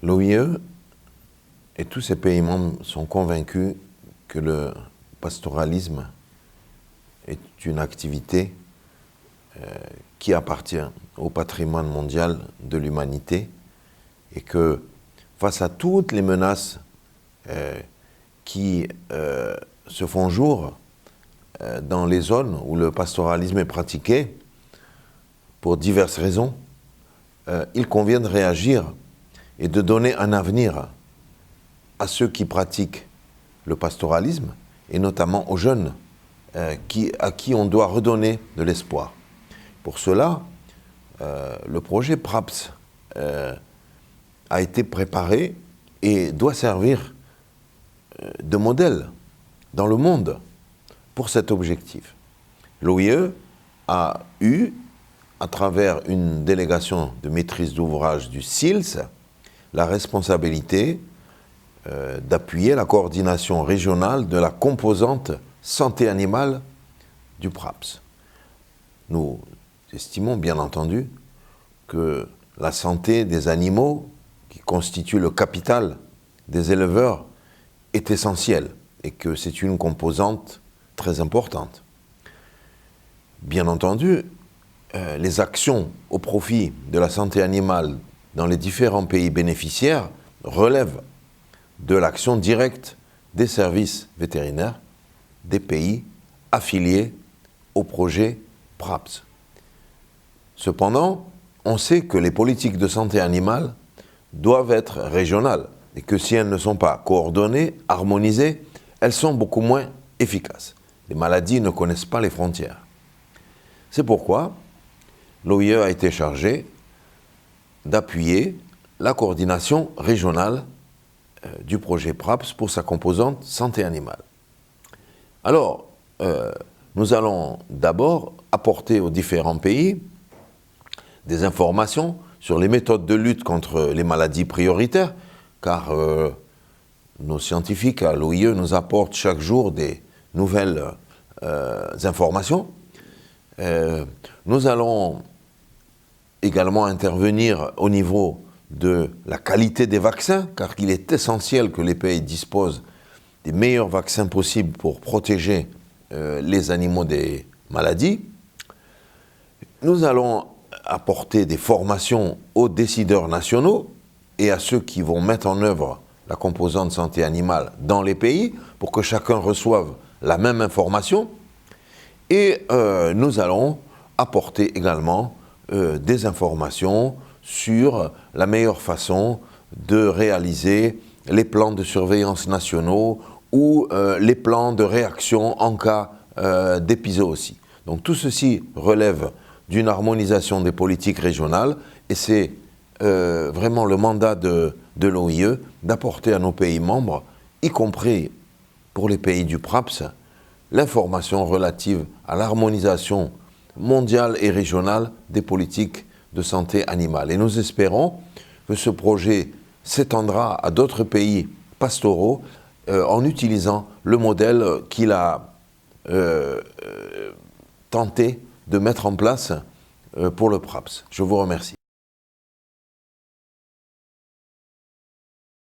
L'OIE et tous ses pays membres sont convaincus que le pastoralisme est une activité qui appartient au patrimoine mondial de l'humanité et que face à toutes les menaces qui se font jour dans les zones où le pastoralisme est pratiqué, pour diverses raisons, il convient de réagir et de donner un avenir à ceux qui pratiquent le pastoralisme, et notamment aux jeunes, à qui on doit redonner de l'espoir. Pour cela, le projet PRAPS a été préparé et doit servir de modèle dans le monde pour cet objectif. L'OIE a eu, à travers une délégation de maîtrise d'ouvrage du SILS, la responsabilité d'appuyer la coordination régionale de la composante santé animale du PRAPS. Nous estimons bien entendu que la santé des animaux, qui constitue le capital des éleveurs, est essentielle et que c'est une composante très importante. Bien entendu, les actions au profit de la santé animale dans les différents pays bénéficiaires relèvent de l'action directe des services vétérinaires des pays affiliés au projet PRAPS. Cependant, on sait que les politiques de santé animale doivent être régionales et que si elles ne sont pas coordonnées, harmonisées, elles sont beaucoup moins efficaces. Les maladies ne connaissent pas les frontières. C'est pourquoi l'OIE a été chargée d'appuyer la coordination régionale du projet PRAPS pour sa composante santé animale. Alors, nous allons d'abord apporter aux différents pays des informations sur les méthodes de lutte contre les maladies prioritaires, car nos scientifiques à l'OIE nous apportent chaque jour des nouvelles informations. Nous allons également intervenir au niveau de la qualité des vaccins, car il est essentiel que les pays disposent des meilleurs vaccins possibles pour protéger les animaux des maladies. Nous allons apporter des formations aux décideurs nationaux et à ceux qui vont mettre en œuvre la composante santé animale dans les pays pour que chacun reçoive la même information. Et nous allons apporter également des informations sur la meilleure façon de réaliser les plans de surveillance nationaux ou les plans de réaction en cas d'épizootie. Donc tout ceci relève d'une harmonisation des politiques régionales et c'est vraiment le mandat de l'OIE d'apporter à nos pays membres, y compris pour les pays du PRAPS, l'information relative à l'harmonisation mondiale et régionale des politiques de santé animale. Et nous espérons que ce projet s'étendra à d'autres pays pastoraux en utilisant le modèle qu'il a tenté de mettre en place pour le PRAPS. Je vous remercie.